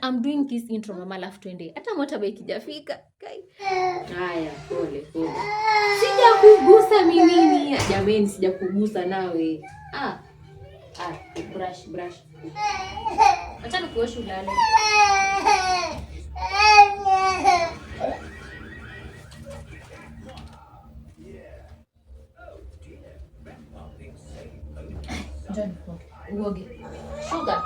I'm doing this intro mama, alafu twende. Hata motorbike kijafika. Haya, pole. Sijakugusa mimi. Jamani, sijakugusa nawe. Brush. Acha nikuoshe ulale. John, uoge. Sugar.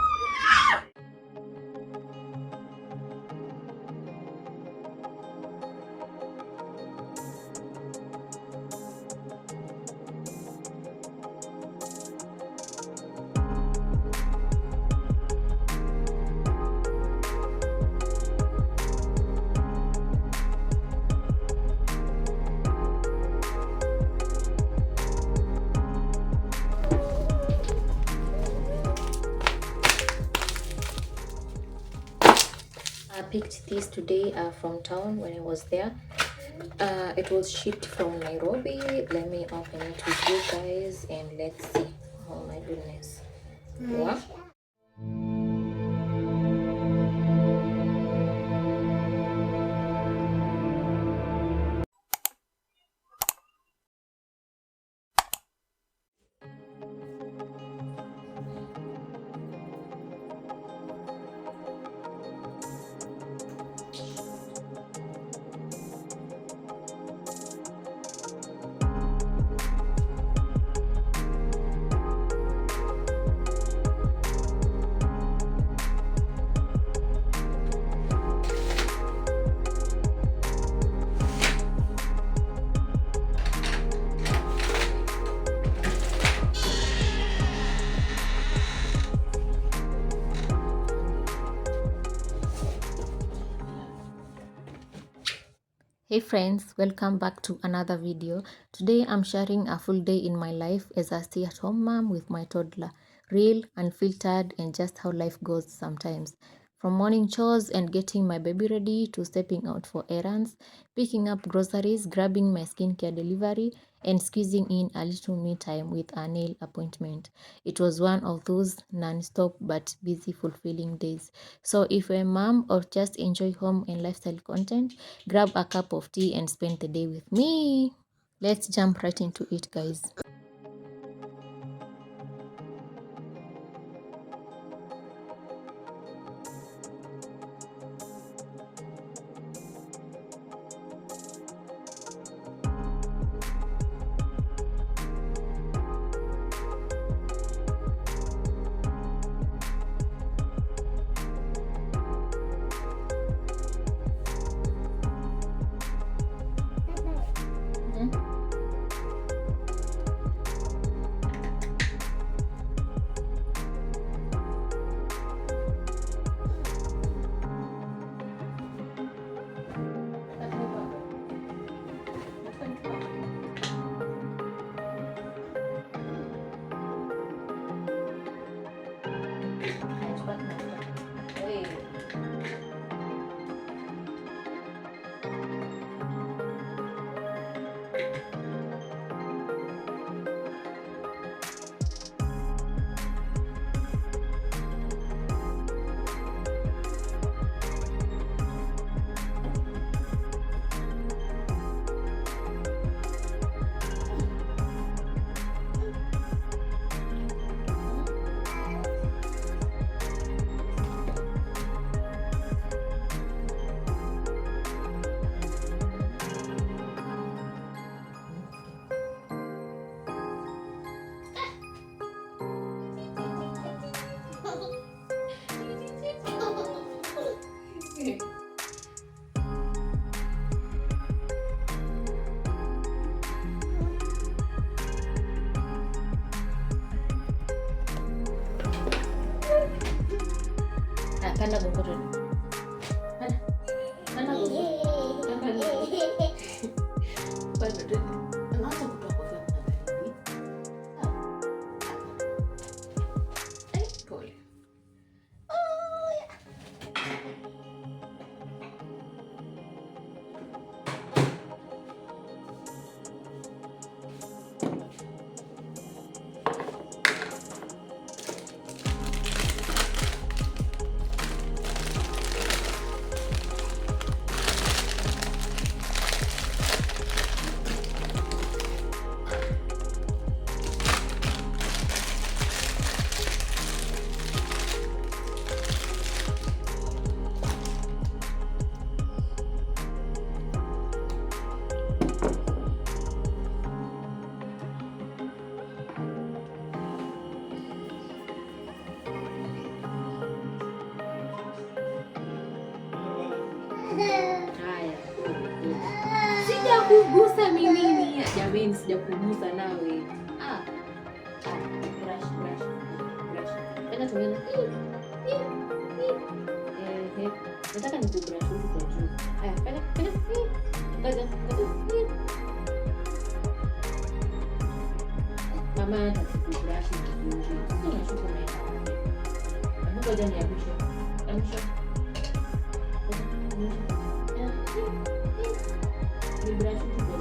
I picked this today from town when I was there. It was shipped from Nairobi. Let me open it with you guys and let's see. Oh my goodness. Wow. Hey friends, welcome back to another video. Today I'm sharing a full day in my life as a stay-at-home mom with my toddler. Real, unfiltered, and just how life goes sometimes. From morning chores and getting my baby ready to stepping out for errands, picking up groceries, grabbing my skincare delivery, and squeezing in a little me time with a nail appointment. It was one of those non-stop but busy fulfilling days. So if you're a mom or just enjoy home and lifestyle content, grab a cup of tea and spend the day with me. Let's jump right into it, guys. Panda gogoto. Panda gogoto. Panda. Anaanza kutoa kofia mtaani. Pole. Haya. Sijakugusa mimi. Jamani, sijakugusa nawe. Brush. Tena tumeona. Nataka nikubrush hizi za juu. Haya, fanya. Ngoja. Mama atakubrush vizuri. Sio nashuka naenda. Ngoja niamshe. Ni brush hizi za juu.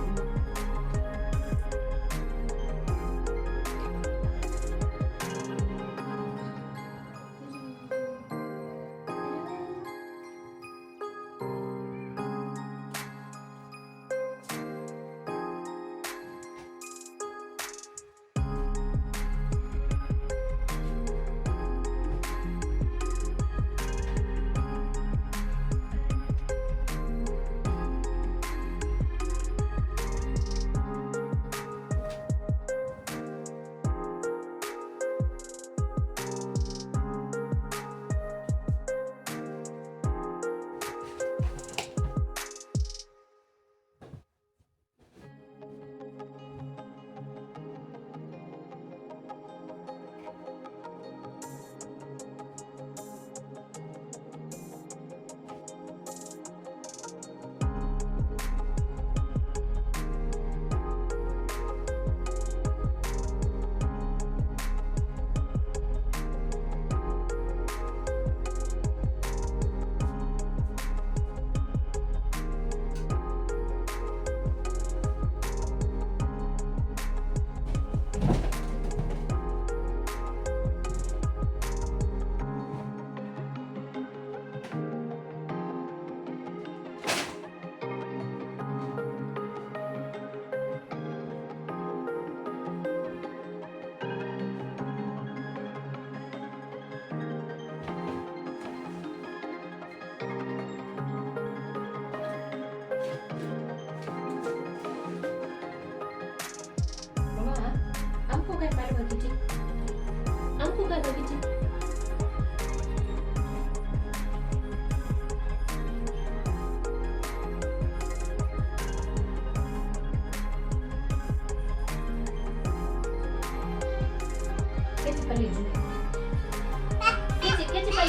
Keti pale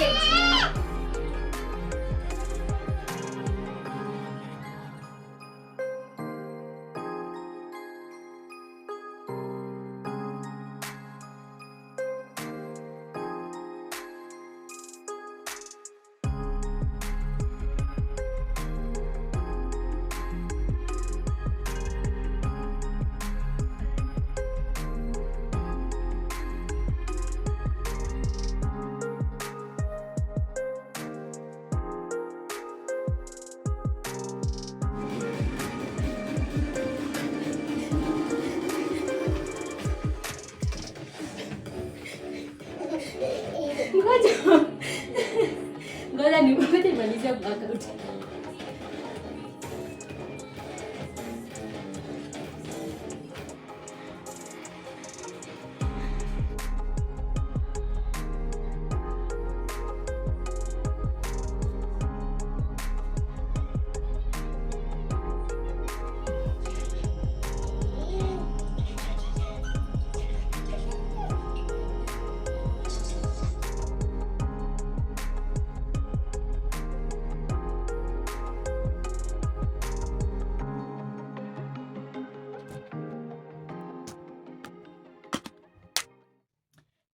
juu. Ngoja nimalizie blackout.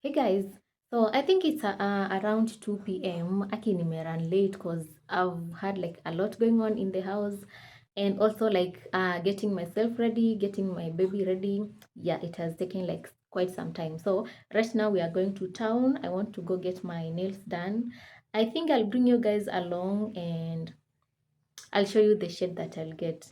Hey guys, so I think it's around 2 p.m. Aki nimeran late because I've had like a lot going on in the house, and also like getting myself ready, getting my baby ready. Yeah, it has taken like quite some time. So right now we are going to town. I want to go get my nails done. I think I'll bring you guys along and I'll show you the shade that I'll get.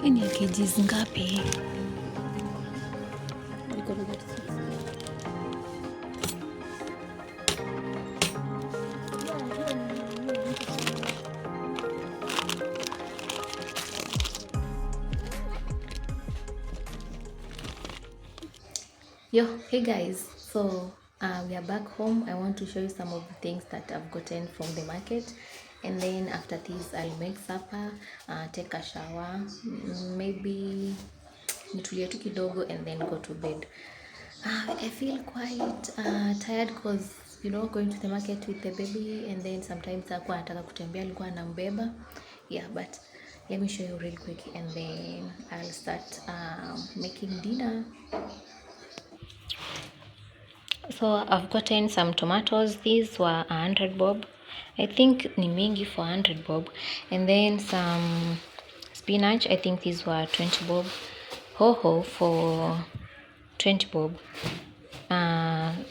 Ni ya kgs ngapi? Hey guys, so we are back home. I want to show you some of the things that I've gotten from the market, and then after this I'll make supper, take a shower, maybe nitulie tu kidogo and then go to bed. I feel quite tired because going to the market with the baby, and then sometimes hakuwa anataka kutembea, alikuwa anambeba. But let me show you real quick and then I'll start making dinner. So I've gotten some tomatoes. These were 100 bob. I think ni mingi for 100 bob. And then some spinach. I think these were 20 bob. Hoho for 20 bob.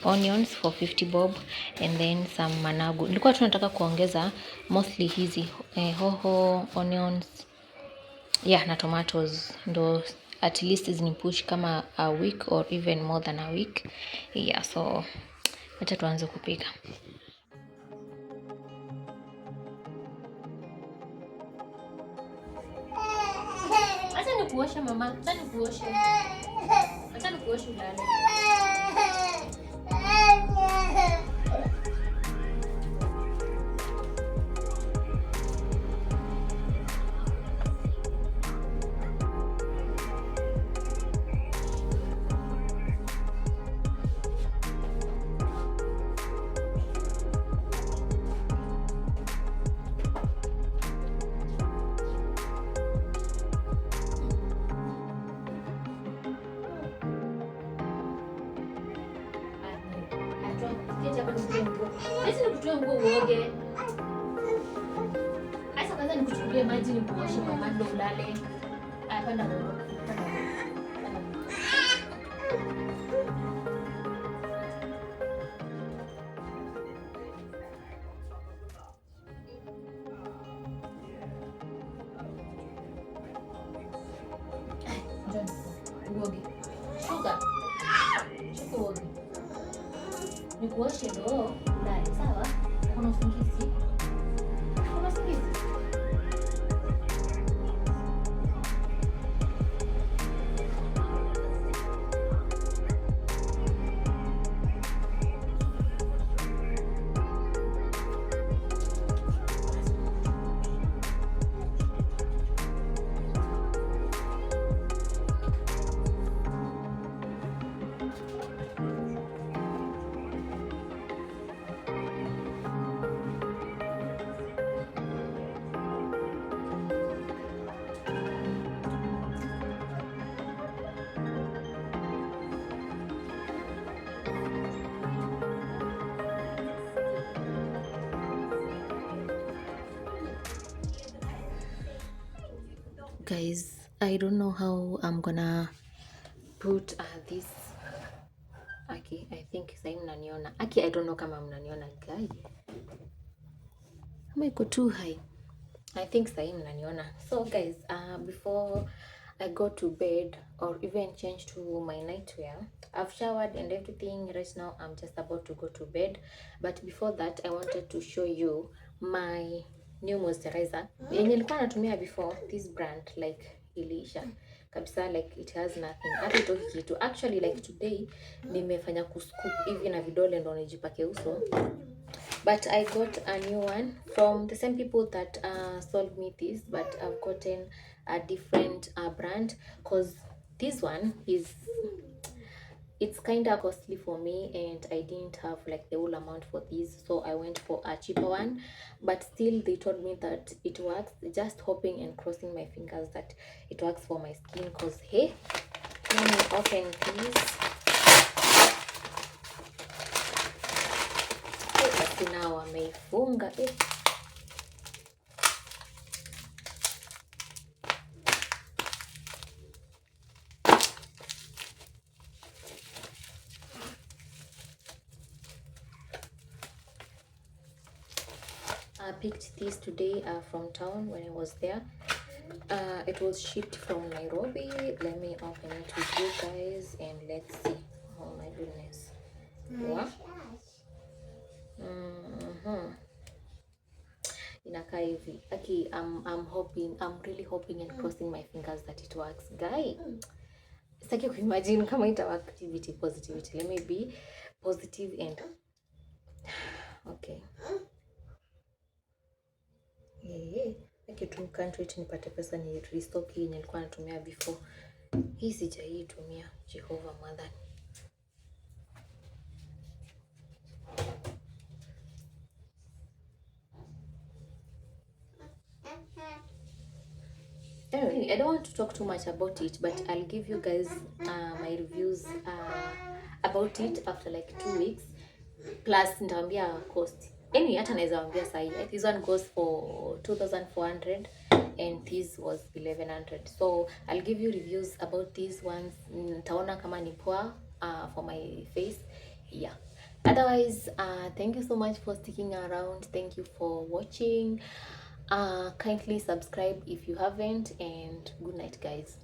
Onions for 50 bob. And then some managu. Nilikuwa tunataka kuongeza mostly hizi hoho, onions, na tomatoes, ndo at least zinipush kama a week or even more than a week. So acha tuanze kupika. Acha nikuoshe mama, acha nikuoshe. Acha nikuoshe ulale. Uoge. Asa kwanza nikuchukulie maji nikuoshe mama ndo ulale. Panda ndogo. Uoge. Shuka. Shuka uoge. Nikuoshe ndo ulale, sawa? Kuna usingizi? Kuna usingizi? Guys, I don't know how I'm gonna put this. Aki, I think sasa mnaniona. Aki, I don't know kama mnaniona guys. Kama iko too high. I think sasa mnaniona. So guys, before I go to bed or even change to my nightwear, I've showered and everything. Right now I'm just about to go to bed, but before that I wanted to show you my new moisturizer yenye nilikuwa natumia before. This brand like iliisha kabisa, like it has nothing, hata itoki kitu. Actually like today nimefanya kuscoop hivi na vidole ndo nijipake uso, but I got a new one from the same people that sold me this, but I've gotten a different brand because this one it's kind of costly for me and I didn't have like the whole amount for this, so I went for a cheaper one, but still they told me that it works. Just hoping and crossing my fingers that it works for my skin, because hey, let me open this. Now ameifunga I picked this today from town when I was there. It was shipped from Nairobi. Let me open it with you guys and let's see. Oh my goodness. Wow. Inakaa hivi. Okay, I'm really hoping and crossing my fingers that it works. Guy, sitaki kuimagine kama ita work. Positivity. Let me be positive and okay. Okay, tu can't wait nipate pesa ni restock hii nilikuwa natumia before. Hii sijaitumia. Jehovah Mother. Anyway, I don't want to talk too much about it, but I'll give you guys my reviews about it after like 2 weeks. Plus nitawambia cost. Anyway, hata naweza wambia sahi. This one goes for 2,400 and this was 1,100. So I'll give you reviews about these ones. Nitaona kama ni poa for my face. Yeah. Otherwise, thank you so much for sticking around. Thank you for watching. Kindly subscribe if you haven't, and good night guys.